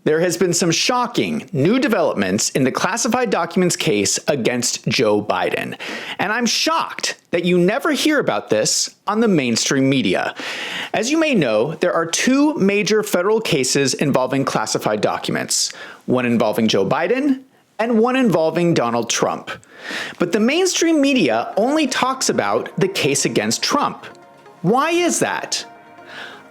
There has been some shocking new developments in the classified documents case against Joe Biden. And I'm shocked that you never hear about this on the mainstream media. As you may know, there are two major federal cases involving classified documents, one involving Joe Biden and one involving Donald Trump. But the mainstream media only talks about the case against Trump. Why is that?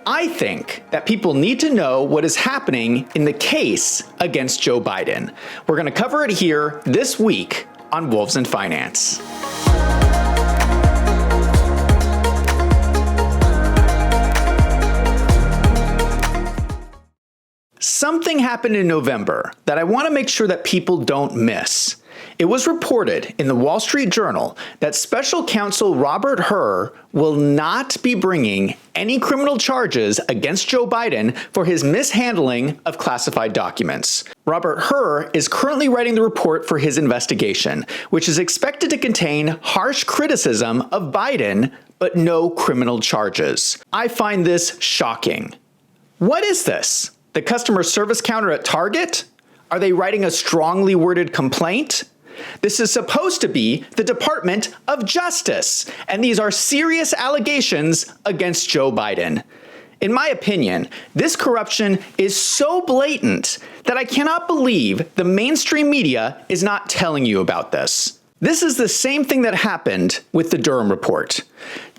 I think that people need to know what is happening in the case against Joe Biden. We're going to cover it here this week on Wolves in Finance. Something happened in November that I want to make sure that people don't miss. It was reported in the Wall Street Journal that Special Counsel Robert Hur will not be bringing any criminal charges against Joe Biden for his mishandling of classified documents. Robert Hur is currently writing the report for his investigation, which is expected to contain harsh criticism of Biden, but no criminal charges. I find this shocking. What is this? The customer service counter at Target? Are they writing a strongly worded complaint? This is supposed to be the Department of Justice, and these are serious allegations against Joe Biden. In my opinion, this corruption is so blatant that I cannot believe the mainstream media is not telling you about this. This is the same thing that happened with the Durham report.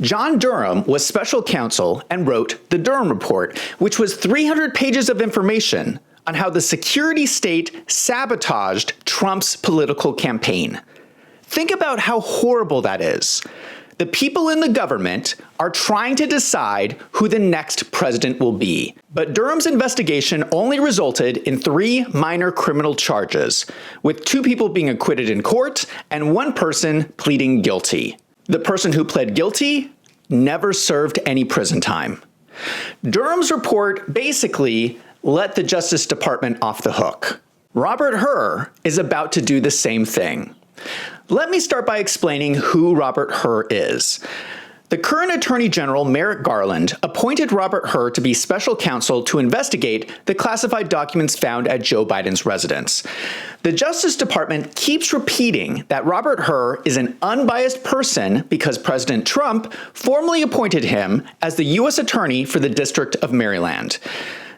John Durham was special counsel and wrote the Durham report, which was 300 pages of information on how the security state sabotaged Trump's political campaign. Think about how horrible that is. The people in the government are trying to decide who the next president will be. But Durham's investigation only resulted in 3 minor criminal charges, with 2 people being acquitted in court and 1 person pleading guilty. The person who pled guilty never served any prison time. Durham's report basically let the Justice Department off the hook. Robert Hur is about to do the same thing. Let me start by explaining who Robert Hur is. The current Attorney General, Merrick Garland, appointed Robert Hur to be special counsel to investigate the classified documents found at Joe Biden's residence. The Justice Department keeps repeating that Robert Hur is an unbiased person because President Trump formally appointed him as the U.S. Attorney for the District of Maryland.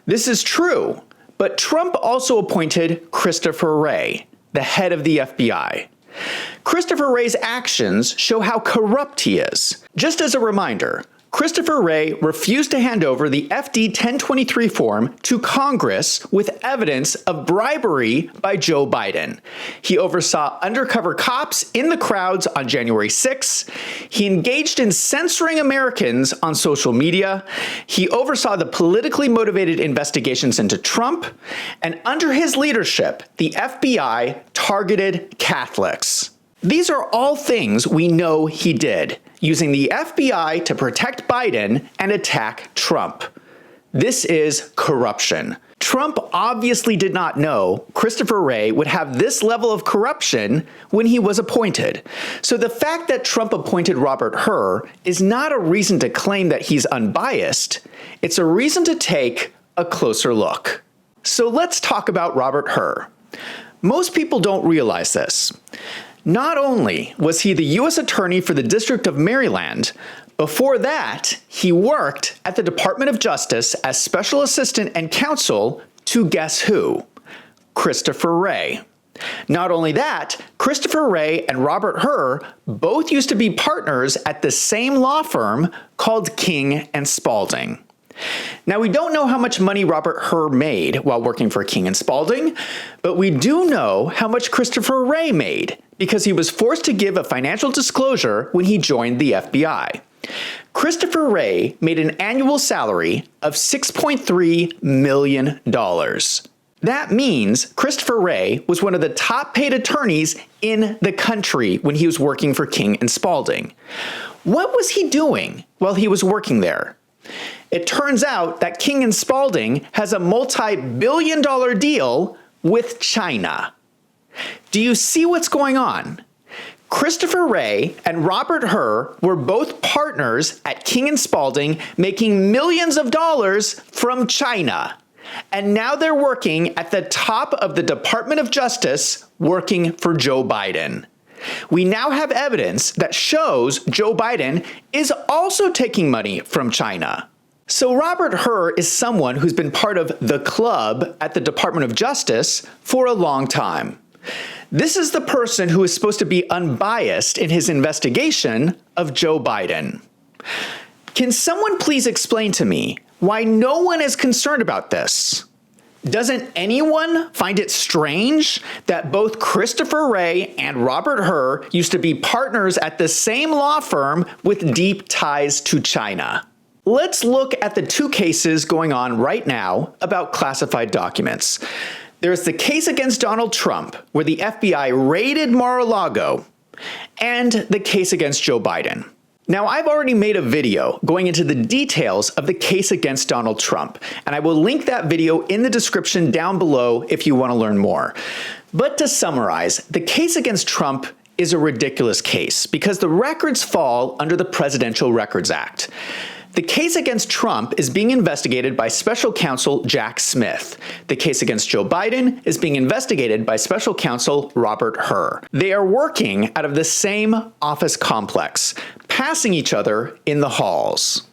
This is true, but Trump also appointed Christopher Wray, the head of the FBI. Christopher Wray's actions show how corrupt he is. Just as a reminder, Christopher Wray refused to hand over the FD 1023 form to Congress with evidence of bribery by Joe Biden. He oversaw undercover cops in the crowds on January 6. He engaged in censoring Americans on social media. He oversaw the politically motivated investigations into Trump. And under his leadership, the FBI targeted Catholics. These are all things we know he did, using the FBI to protect Biden and attack Trump. This is corruption. Trump obviously did not know Christopher Wray would have this level of corruption when he was appointed. So the fact that Trump appointed Robert Hur is not a reason to claim that he's unbiased. It's a reason to take a closer look. So let's talk about Robert Hur. Most people don't realize this. Not only was he the U.S. Attorney for the District of Maryland, before that, he worked at the Department of Justice as Special Assistant and Counsel to guess who? Christopher Wray. Not only that, Christopher Wray and Robert Hur both used to be partners at the same law firm called King and Spalding. Now, we don't know how much money Robert Hur made while working for King and Spalding, but we do know how much Christopher Wray made because he was forced to give a financial disclosure when he joined the FBI. Christopher Wray made an annual salary of $6.3 million. That means Christopher Wray was one of the top paid attorneys in the country when he was working for King and Spalding. What was he doing while he was working there? It turns out that King and Spalding has a multi-billion-dollar deal with China. Do you see what's going on? Christopher Wray and Robert Hur were both partners at King and Spalding, making millions of dollars from China. And now they're working at the top of the Department of Justice, working for Joe Biden. We now have evidence that shows Joe Biden is also taking money from China. So Robert Hur is someone who's been part of the club at the Department of Justice for a long time. This is the person who is supposed to be unbiased in his investigation of Joe Biden. Can someone please explain to me why no one is concerned about this? Doesn't anyone find it strange that both Christopher Wray and Robert Hur used to be partners at the same law firm with deep ties to China? Let's look at the two cases going on right now about classified documents. There's the case against Donald Trump, where the FBI raided Mar-a-Lago, and the case against Joe Biden. Now, I've already made a video going into the details of the case against Donald Trump, and I will link that video in the description down below if you want to learn more. But to summarize, the case against Trump is a ridiculous case because the records fall under the Presidential Records Act. The case against Trump is being investigated by Special Counsel Jack Smith. The case against Joe Biden is being investigated by Special Counsel Robert Hur. They are working out of the same office complex, passing each other in the halls.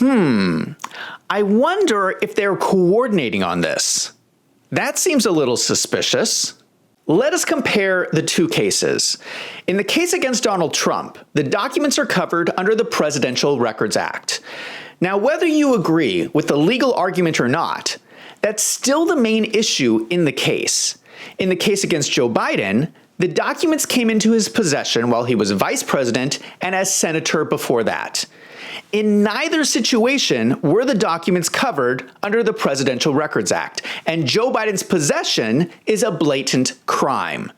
I wonder if they're coordinating on this. That seems a little suspicious. Let us compare the two cases. In the case against Donald Trump, the documents are covered under the Presidential Records Act. Now, whether you agree with the legal argument or not, that's still the main issue in the case. In the case against Joe Biden, the documents came into his possession while he was vice president and as senator before that. In neither situation were the documents covered under the Presidential Records Act, and Joe Biden's possession is a blatant crime.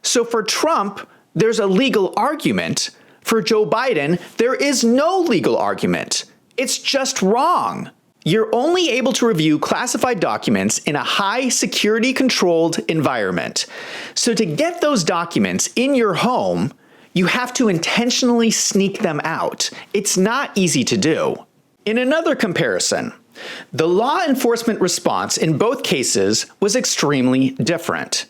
So for Trump, there's a legal argument. For Joe Biden, there is no legal argument. It's just wrong. You're only able to review classified documents in a high security controlled environment. So to get those documents in your home, you have to intentionally sneak them out. It's not easy to do. In another comparison, the law enforcement response in both cases was extremely different.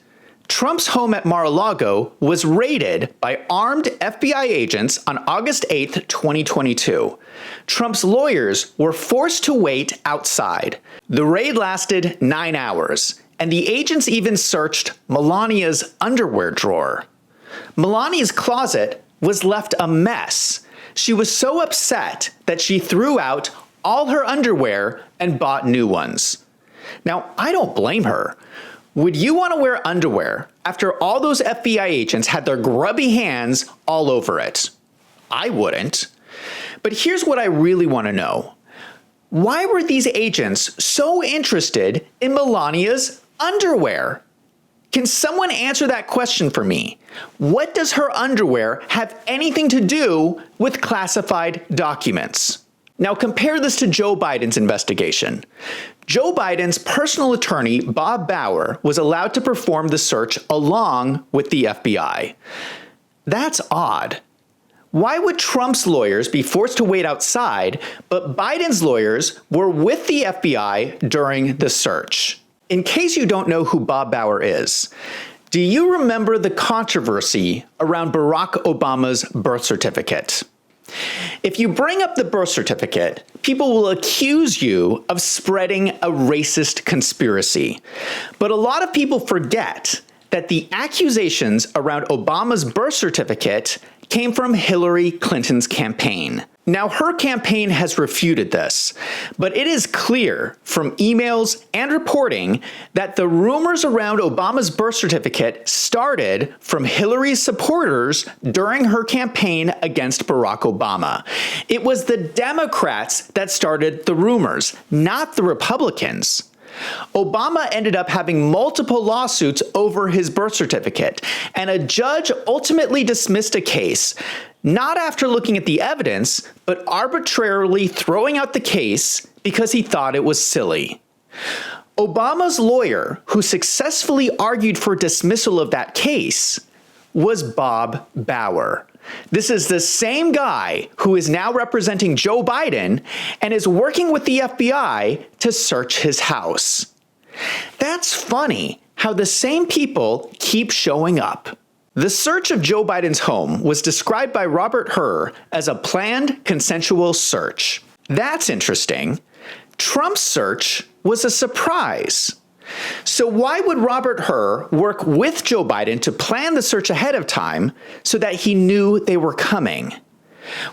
Trump's home at Mar-a-Lago was raided by armed FBI agents on August 8, 2022. Trump's lawyers were forced to wait outside. The raid lasted 9 hours, and the agents even searched Melania's underwear drawer. Melania's closet was left a mess. She was so upset that she threw out all her underwear and bought new ones. Now, I don't blame her. Would you want to wear underwear after all those FBI agents had their grubby hands all over it? I wouldn't. But here's what I really want to know. Why were these agents so interested in Melania's underwear? Can someone answer that question for me? What does her underwear have anything to do with classified documents? Now compare this to Joe Biden's investigation. Joe Biden's personal attorney, Bob Bauer, was allowed to perform the search along with the FBI. That's odd. Why would Trump's lawyers be forced to wait outside, but Biden's lawyers were with the FBI during the search? In case you don't know who Bob Bauer is, do you remember the controversy around Barack Obama's birth certificate? If you bring up the birth certificate, people will accuse you of spreading a racist conspiracy. But a lot of people forget that the accusations around Obama's birth certificate came from Hillary Clinton's campaign. Now, her campaign has refuted this, but it is clear from emails and reporting that the rumors around Obama's birth certificate started from Hillary's supporters during her campaign against Barack Obama. It was the Democrats that started the rumors, not the Republicans. Obama ended up having multiple lawsuits over his birth certificate, and a judge ultimately dismissed a case, not after looking at the evidence, but arbitrarily throwing out the case because he thought it was silly. Obama's lawyer, who successfully argued for dismissal of that case, was Bob Bauer. This is the same guy who is now representing Joe Biden and is working with the FBI to search his house. That's funny how the same people keep showing up. The search of Joe Biden's home was described by Robert Hur as a planned consensual search. That's interesting. Trump's search was a surprise. So why would Robert Hur work with Joe Biden to plan the search ahead of time so that he knew they were coming?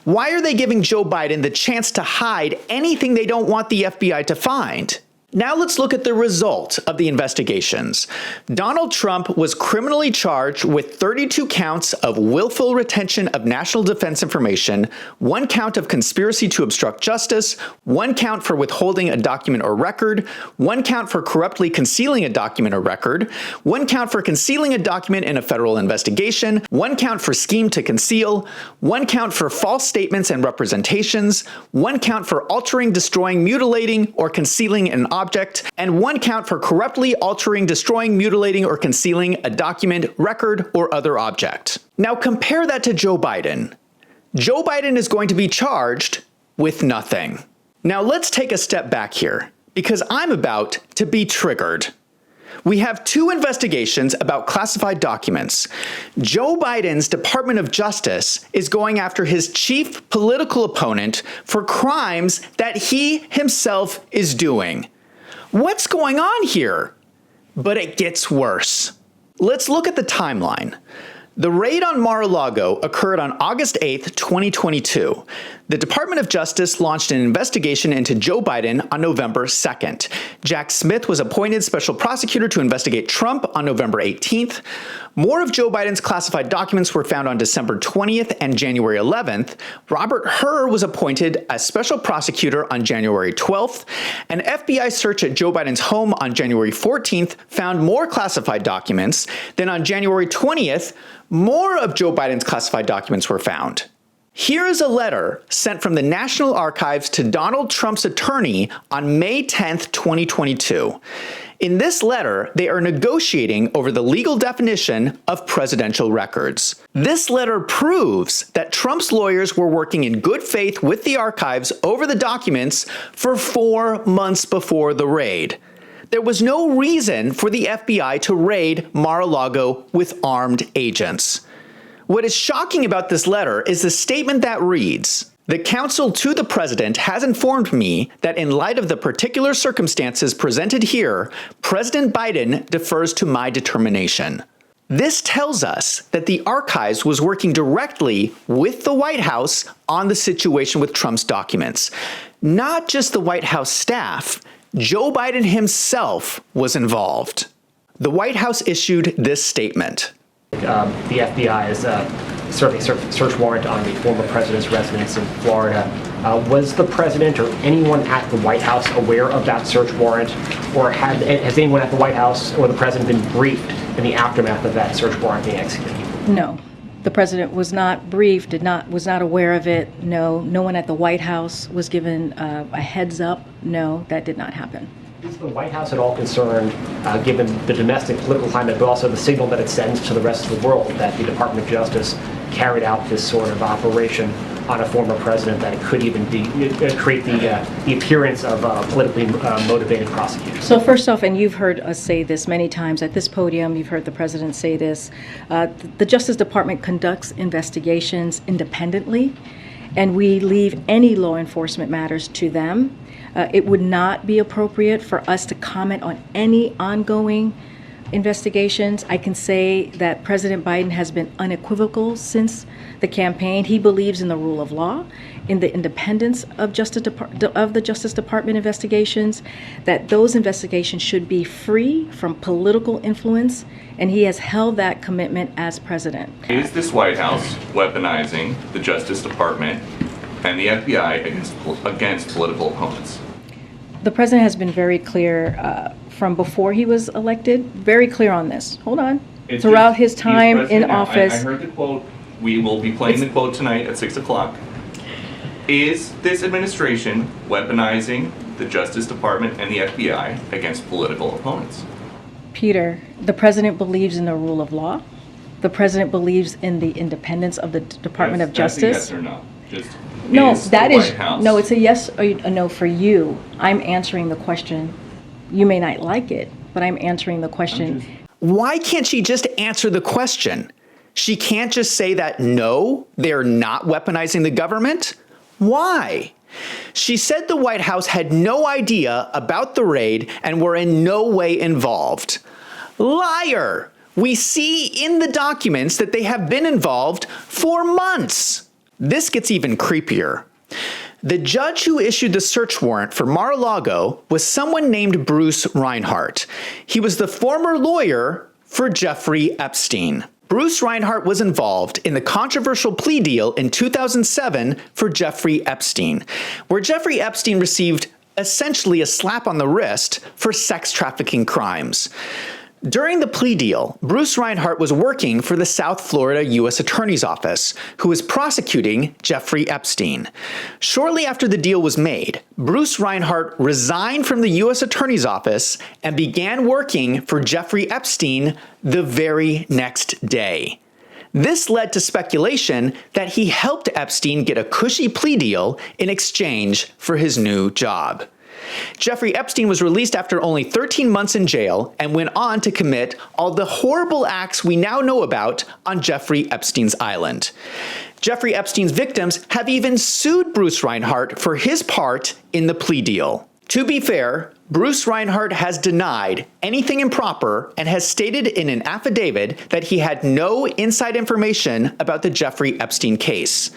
Why are they giving Joe Biden the chance to hide anything they don't want the FBI to find? Now let's look at the result of the investigations. Donald Trump was criminally charged with 32 counts of willful retention of national defense information, 1 count of conspiracy to obstruct justice, 1 count for withholding a document or record, 1 count for corruptly concealing a document or record, 1 count for concealing a document in a federal investigation, 1 count for scheme to conceal, 1 count for false statements and representations, 1 count for altering, destroying, mutilating, or concealing an object, and 1 count for corruptly altering, destroying, mutilating, or concealing a document, record, or other object. Now compare that to Joe Biden. Joe Biden is going to be charged with nothing. Now let's take a step back here, because I'm about to be triggered. We have 2 investigations about classified documents. Joe Biden's Department of Justice is going after his chief political opponent for crimes that he himself is doing. What's going on here? But it gets worse. Let's look at the timeline. The raid on Mar-a-Lago occurred on August 8th, 2022. The Department of Justice launched an investigation into Joe Biden on November 2nd. Jack Smith was appointed special prosecutor to investigate Trump on November 18th. More of Joe Biden's classified documents were found on December 20th and January 11th. Robert Hur was appointed as special prosecutor on January 12th. An FBI search at Joe Biden's home on January 14th found more classified documents. Then on January 20th, more of Joe Biden's classified documents were found. Here is a letter sent from the National Archives to Donald Trump's attorney on May 10th, 2022. In this letter, they are negotiating over the legal definition of presidential records. This letter proves that Trump's lawyers were working in good faith with the archives over the documents for 4 months before the raid. There was no reason for the FBI to raid Mar-a-Lago with armed agents. What is shocking about this letter is the statement that reads, "The counsel to the president has informed me that in light of the particular circumstances presented here, President Biden defers to my determination." This tells us that the archives was working directly with the White House on the situation with Trump's documents. Not just the White House staff, Joe Biden himself was involved. The White House issued this statement. The FBI has serving a search warrant on the former president's residence in Florida. Was the president or anyone at the White House aware of that search warrant, or has anyone at the White House or the president been briefed in the aftermath of that search warrant being executed? No. The president was not briefed, was not aware of it. No one at the White House was given a heads up. No, that did not happen. Is the White House at all concerned, given the domestic political climate, but also the signal that it sends to the rest of the world that the Department of Justice carried out this sort of operation on a former president, that it could even create the appearance of politically motivated prosecutors? So first off, and you've heard us say this many times at this podium, you've heard the president say this, the Justice Department conducts investigations independently, and we leave any law enforcement matters to them. It would not be appropriate for us to comment on any ongoing investigations. I can say that President Biden has been unequivocal since the campaign. He believes in the rule of law, in the independence of the Justice Department investigations, that those investigations should be free from political influence, and he has held that commitment as president. Is this White House weaponizing the Justice Department and the FBI against political opponents? The president has been very clear from before he was elected, very clear on this. Hold on. Throughout his time in office. I heard the quote. We will be playing the quote tonight at 6 o'clock. Is this administration weaponizing the Justice Department and the FBI against political opponents? Peter, the president believes in the rule of law. the president believes in the independence of the Department of That's Justice. a yes or no? Just No, is that the is, White House. no, it's a yes or a no for you. I'm answering the question. You may not like it, but I'm answering the question. Why can't she just answer the question? She can't just say that no, they're not weaponizing the government? Why? She said the White House had no idea about the raid and were in no way involved. Liar! We see in the documents that they have been involved for months. This gets even creepier. The judge who issued the search warrant for Mar-a-Lago was someone named Bruce Reinhart. He was the former lawyer for Jeffrey Epstein. Bruce Reinhart was involved in the controversial plea deal in 2007 for Jeffrey Epstein, where Jeffrey Epstein received essentially a slap on the wrist for sex trafficking crimes. During the plea deal, Bruce Reinhart was working for the South Florida U.S. Attorney's Office, who was prosecuting Jeffrey Epstein. Shortly after the deal was made, Bruce Reinhart resigned from the U.S. Attorney's Office and began working for Jeffrey Epstein the very next day. This led to speculation that he helped Epstein get a cushy plea deal in exchange for his new job. Jeffrey Epstein was released after only 13 months in jail and went on to commit all the horrible acts we now know about on Jeffrey Epstein's island. Jeffrey Epstein's victims have even sued Bruce Reinhart for his part in the plea deal. To be fair, Bruce Reinhart has denied anything improper and has stated in an affidavit that he had no inside information about the Jeffrey Epstein case.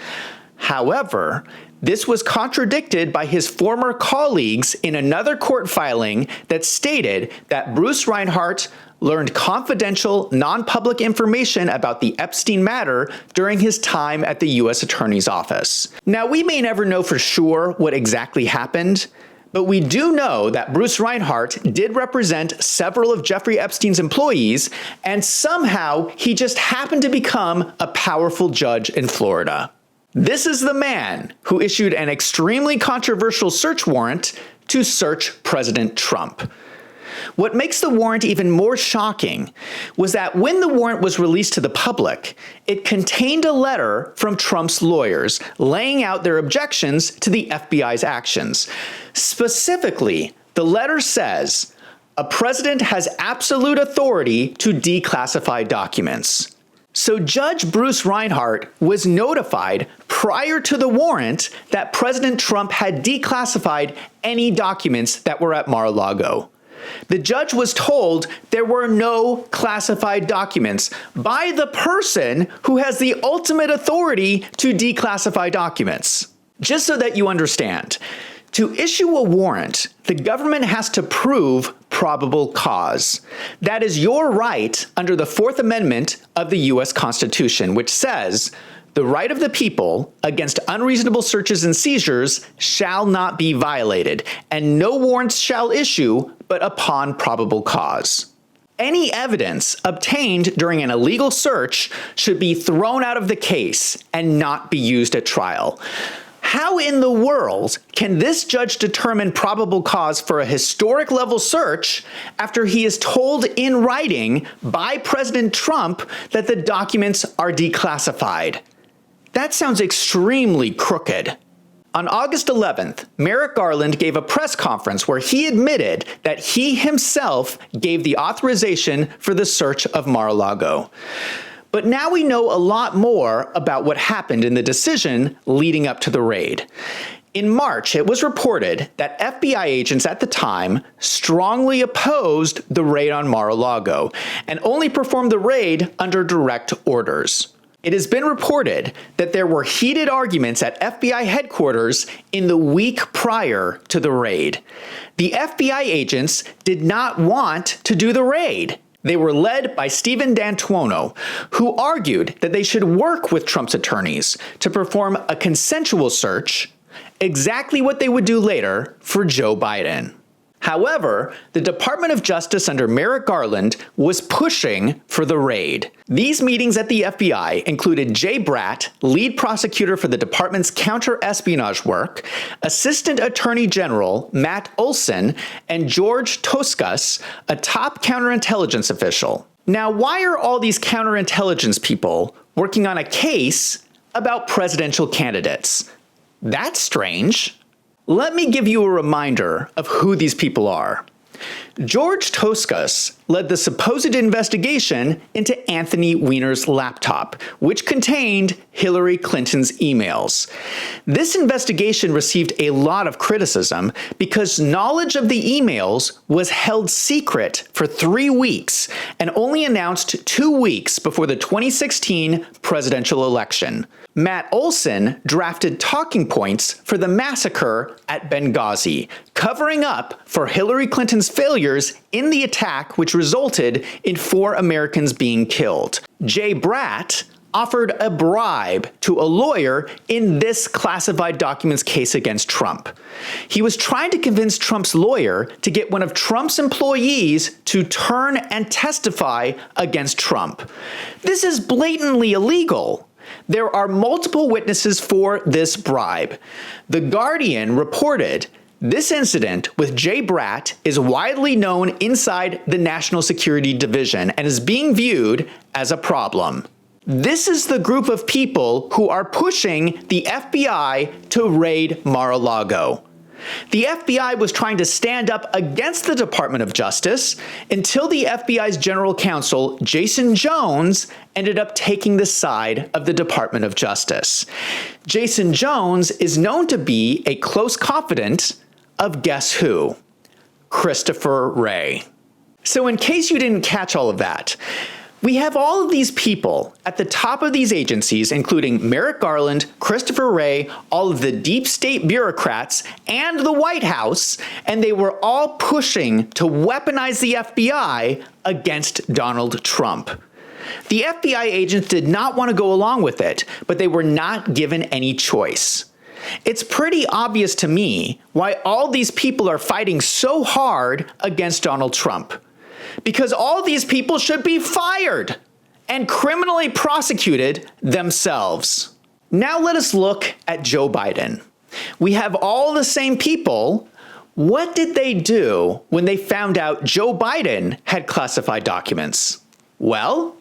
However, this was contradicted by his former colleagues in another court filing that stated that Bruce Reinhart learned confidential, non-public information about the Epstein matter during his time at the U.S. Attorney's Office. Now, we may never know for sure what exactly happened, but we do know that Bruce Reinhart did represent several of Jeffrey Epstein's employees, and somehow he just happened to become a powerful judge in Florida. This is the man who issued an extremely controversial search warrant to search President Trump. What makes the warrant even more shocking was that when the warrant was released to the public, it contained a letter from Trump's lawyers laying out their objections to the FBI's actions. Specifically, the letter says, "A president has absolute authority to declassify documents." So Judge Bruce Reinhart was notified prior to the warrant that President Trump had declassified any documents that were at Mar-a-Lago. The judge was told there were no classified documents by the person who has the ultimate authority to declassify documents. Just so that you understand, to issue a warrant, the government has to prove probable cause. That is your right under the Fourth Amendment of the U.S. Constitution, which says, "The right of the people against unreasonable searches and seizures shall not be violated, and no warrants shall issue but upon probable cause." Any evidence obtained during an illegal search should be thrown out of the case and not be used at trial. How in the world can this judge determine probable cause for a historic level search after he is told in writing by President Trump that the documents are declassified? That sounds extremely crooked. On August 11th, Merrick Garland gave a press conference where he admitted that he himself gave the authorization for the search of Mar-a-Lago. But now we know a lot more about what happened in the decision leading up to the raid. In March, it was reported that FBI agents at the time strongly opposed the raid on Mar-a-Lago and only performed the raid under direct orders. It has been reported that there were heated arguments at FBI headquarters in the week prior to the raid. The FBI agents did not want to do the raid. They were led by Stephen D'Antuono, who argued that they should work with Trump's attorneys to perform a consensual search, exactly what they would do later for Joe Biden. However, the Department of Justice under Merrick Garland was pushing for the raid. These meetings at the FBI included Jay Bratt, lead prosecutor for the department's counter-espionage work, Assistant Attorney General Matt Olson, and George Toscas, a top counterintelligence official. Now, why are all these counterintelligence people working on a case about presidential candidates? That's strange. Let me give you a reminder of who these people are. George Toscas led the supposed investigation into Anthony Weiner's laptop, which contained Hillary Clinton's emails. This investigation received a lot of criticism because knowledge of the emails was held secret for 3 weeks and only announced 2 weeks before the 2016 presidential election. Matt Olson drafted talking points for the massacre at Benghazi, covering up for Hillary Clinton's failures in the attack which resulted in 4 Americans being killed. Jay Bratt offered a bribe to a lawyer in this classified documents case against Trump. He was trying to convince Trump's lawyer to get one of Trump's employees to turn and testify against Trump. This is blatantly illegal. There are multiple witnesses for this bribe. The Guardian reported this incident with Jay Bratt is widely known inside the National Security Division and is being viewed as a problem. This is the group of people who are pushing the FBI to raid Mar-a-Lago. The FBI was trying to stand up against the Department of Justice until the FBI's general counsel, Jason Jones, ended up taking the side of the Department of Justice. Jason Jones is known to be a close confidant of guess who? Christopher Wray. So in case you didn't catch all of that, we have all of these people at the top of these agencies, including Merrick Garland, Christopher Wray, all of the deep state bureaucrats, and the White House, and they were all pushing to weaponize the FBI against Donald Trump. The FBI agents did not want to go along with it, but they were not given any choice. It's pretty obvious to me why all these people are fighting so hard against Donald Trump. Because all these people should be fired and criminally prosecuted themselves. Now let us look at Joe Biden. We have all the same people. What did they do when they found out Joe Biden had classified documents? Well,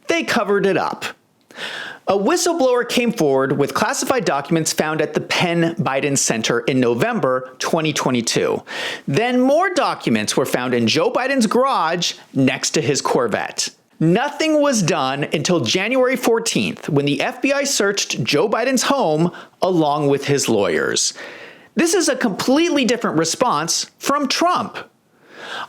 they covered it up. A whistleblower came forward with classified documents found at the Penn Biden Center in November 2022. Then more documents were found in Joe Biden's garage next to his Corvette. Nothing was done until January 14th, when the FBI searched Joe Biden's home along with his lawyers. This is a completely different response from Trump.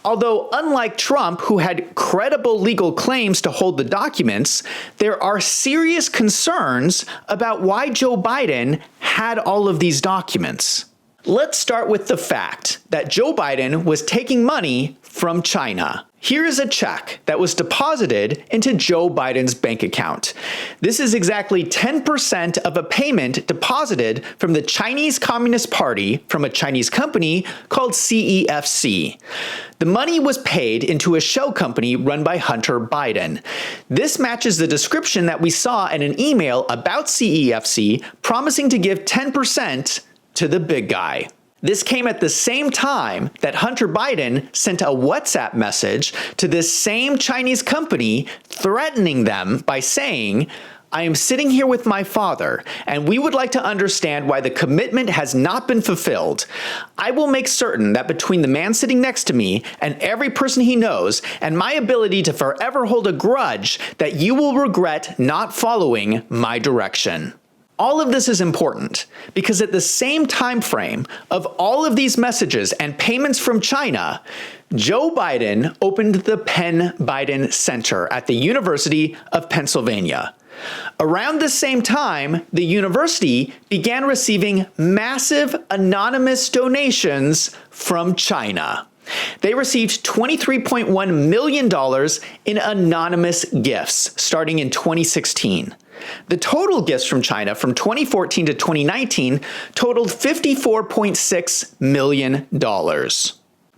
Although, unlike Trump, who had credible legal claims to hold the documents, there are serious concerns about why Joe Biden had all of these documents. Let's start with the fact that Joe Biden was taking money from China. Here is a check that was deposited into Joe Biden's bank account. This is exactly 10% of a payment deposited from the Chinese Communist Party from a Chinese company called CEFC. The money was paid into a shell company run by Hunter Biden. This matches the description that we saw in an email about CEFC promising to give 10% to the big guy. This came at the same time that Hunter Biden sent a WhatsApp message to this same Chinese company threatening them by saying, "I am sitting here with my father, and we would like to understand why the commitment has not been fulfilled. I will make certain that between the man sitting next to me and every person he knows, and my ability to forever hold a grudge, that you will regret not following my direction." All of this is important because at the same time frame of all of these messages and payments from China, Joe Biden opened the Penn Biden Center at the University of Pennsylvania. Around the same time, the university began receiving massive anonymous donations from China. They received $23.1 million in anonymous gifts starting in 2016. The total gifts from China from 2014 to 2019 totaled $54.6 million.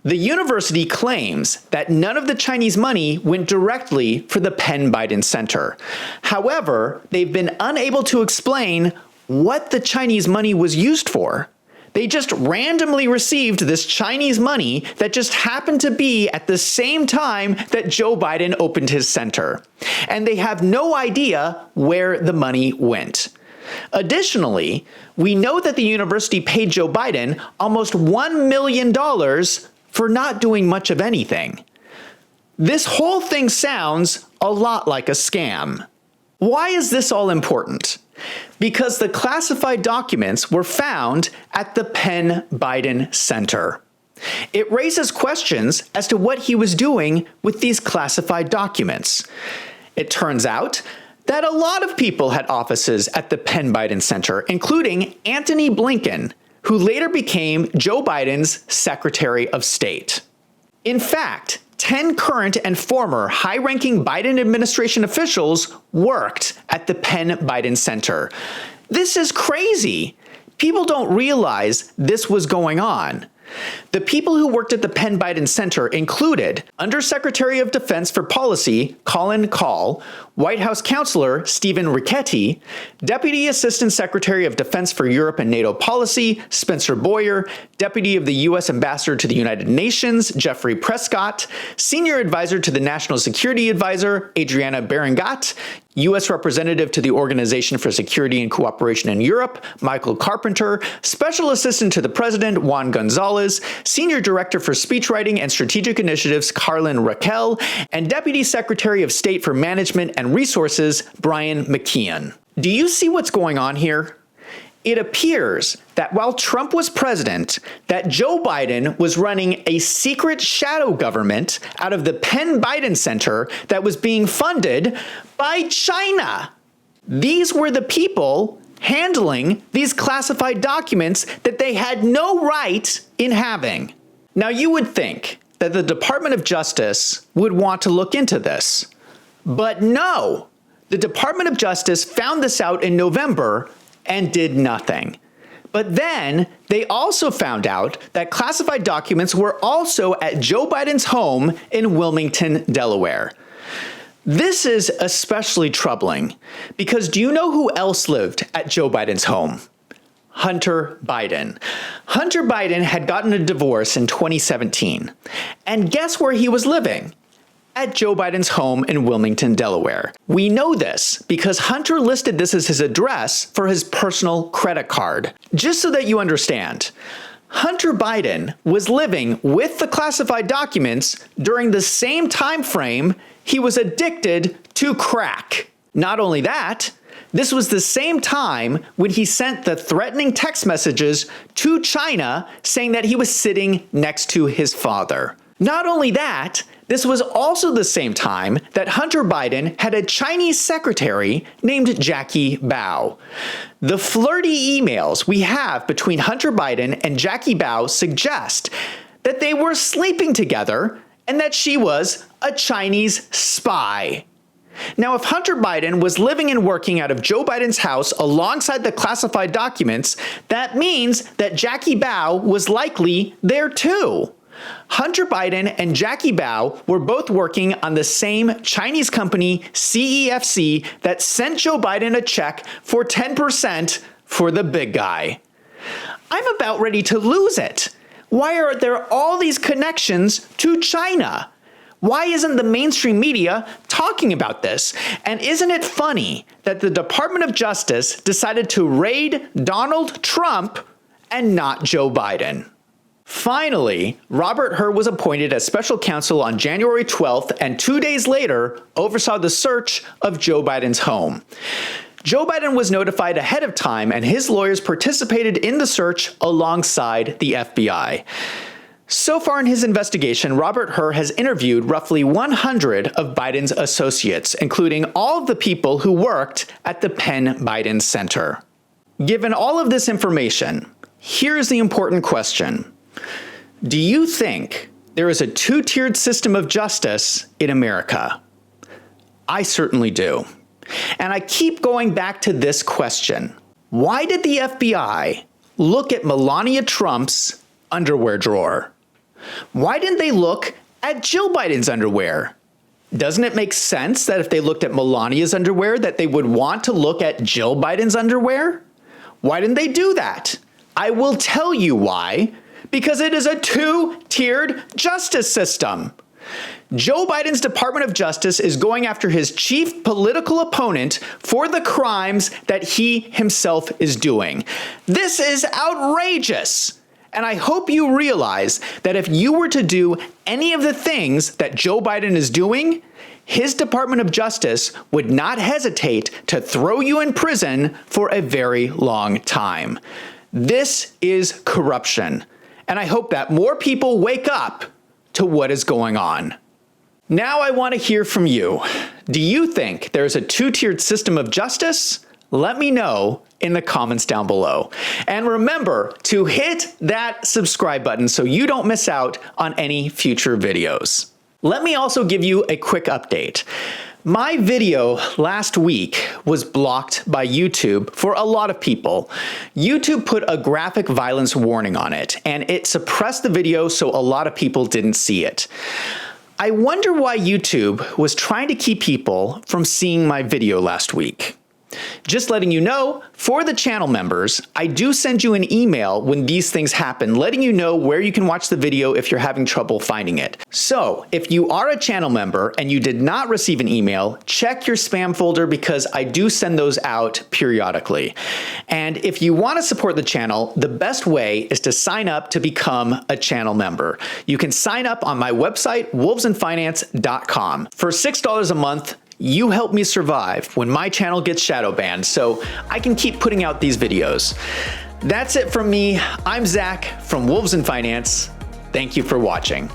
The university claims that none of the Chinese money went directly for the Penn Biden Center. However, they've been unable to explain what the Chinese money was used for. They just randomly received this Chinese money that just happened to be at the same time that Joe Biden opened his center. And they have no idea where the money went. Additionally, we know that the university paid Joe Biden almost $1 million for not doing much of anything. This whole thing sounds a lot like a scam. Why is this all important? Because the classified documents were found at the Penn Biden Center. It raises questions as to what he was doing with these classified documents. It turns out that a lot of people had offices at the Penn Biden Center, including Antony Blinken, who later became Joe Biden's Secretary of State. In fact, 10 current and former high-ranking Biden administration officials worked at the Penn Biden Center. This is crazy. People don't realize this was going on. The people who worked at the Penn Biden Center included Undersecretary of Defense for Policy Colin Kahl, White House Counselor Stephen Richetti, Deputy Assistant Secretary of Defense for Europe and NATO Policy Spencer Boyer, Deputy of the U.S. Ambassador to the United Nations Jeffrey Prescott, Senior Advisor to the National Security Advisor Adriana Berengat, U.S. Representative to the Organization for Security and Cooperation in Europe, Michael Carpenter, Special Assistant to the President, Juan Gonzalez, Senior Director for Speechwriting and Strategic Initiatives, Carlin Raquel, and Deputy Secretary of State for Management and Resources, Brian McKeon. Do you see what's going on here? It appears that while Trump was president, that Joe Biden was running a secret shadow government out of the Penn Biden Center that was being funded by China. These were the people handling these classified documents that they had no right in having. Now, you would think that the Department of Justice would want to look into this, but no. The Department of Justice found this out in November and did nothing. But then they also found out that classified documents were also at Joe Biden's home in Wilmington, Delaware. This is especially troubling because do you know who else lived at Joe Biden's home? Hunter Biden. Hunter Biden had gotten a divorce in 2017. And guess where he was living? At Joe Biden's home in Wilmington, Delaware. We know this because Hunter listed this as his address for his personal credit card. Just so that you understand, Hunter Biden was living with the classified documents during the same time frame he was addicted to crack. Not only that, this was the same time when he sent the threatening text messages to China saying that he was sitting next to his father. Not only that, this was also the same time that Hunter Biden had a Chinese secretary named Jackie Bao. The flirty emails we have between Hunter Biden and Jackie Bao suggest that they were sleeping together and that she was a Chinese spy. Now, if Hunter Biden was living and working out of Joe Biden's house alongside the classified documents, that means that Jackie Bao was likely there too. Hunter Biden and Jackie Bao were both working on the same Chinese company, CEFC, that sent Joe Biden a check for 10% for the big guy. I'm about ready to lose it. Why are there all these connections to China? Why isn't the mainstream media talking about this? And isn't it funny that the Department of Justice decided to raid Donald Trump and not Joe Biden? Finally, Robert Hur was appointed as special counsel on January 12th and 2 days later oversaw the search of Joe Biden's home. Joe Biden was notified ahead of time and his lawyers participated in the search alongside the FBI. So far in his investigation, Robert Hur has interviewed roughly 100 of Biden's associates, including all of the people who worked at the Penn Biden Center. Given all of this information, here's the important question. Do you think there is a two-tiered system of justice in America? I certainly do. And I keep going back to this question. Why did the FBI look at Melania Trump's underwear drawer? Why didn't they look at Jill Biden's underwear? Doesn't it make sense that if they looked at Melania's underwear, that they would want to look at Jill Biden's underwear? Why didn't they do that? I will tell you why. Because it is a two-tiered justice system. Joe Biden's Department of Justice is going after his chief political opponent for the crimes that he himself is doing. This is outrageous. And I hope you realize that if you were to do any of the things that Joe Biden is doing, his Department of Justice would not hesitate to throw you in prison for a very long time. This is corruption. And I hope that more people wake up to what is going on. Now I want to hear from you. Do you think there's a two-tiered system of justice? Let me know in the comments down below. And remember to hit that subscribe button so you don't miss out on any future videos. Let me also give you a quick update. My video last week was blocked by YouTube for a lot of people. YouTube put a graphic violence warning on it, and it suppressed the video so a lot of people didn't see it. I wonder why YouTube was trying to keep people from seeing my video last week. Just letting you know, for the channel members, I do send you an email when these things happen, letting you know where you can watch the video if you're having trouble finding it. So, if you are a channel member and you did not receive an email, check your spam folder because I do send those out periodically. And if you want to support the channel, the best way is to sign up to become a channel member. You can sign up on my website, wolvesandfinance.com. For $6 a month, you help me survive when my channel gets shadow banned so I can keep putting out these videos. That's it from me. I'm Zach from Wolves and Finance. Thank you for watching.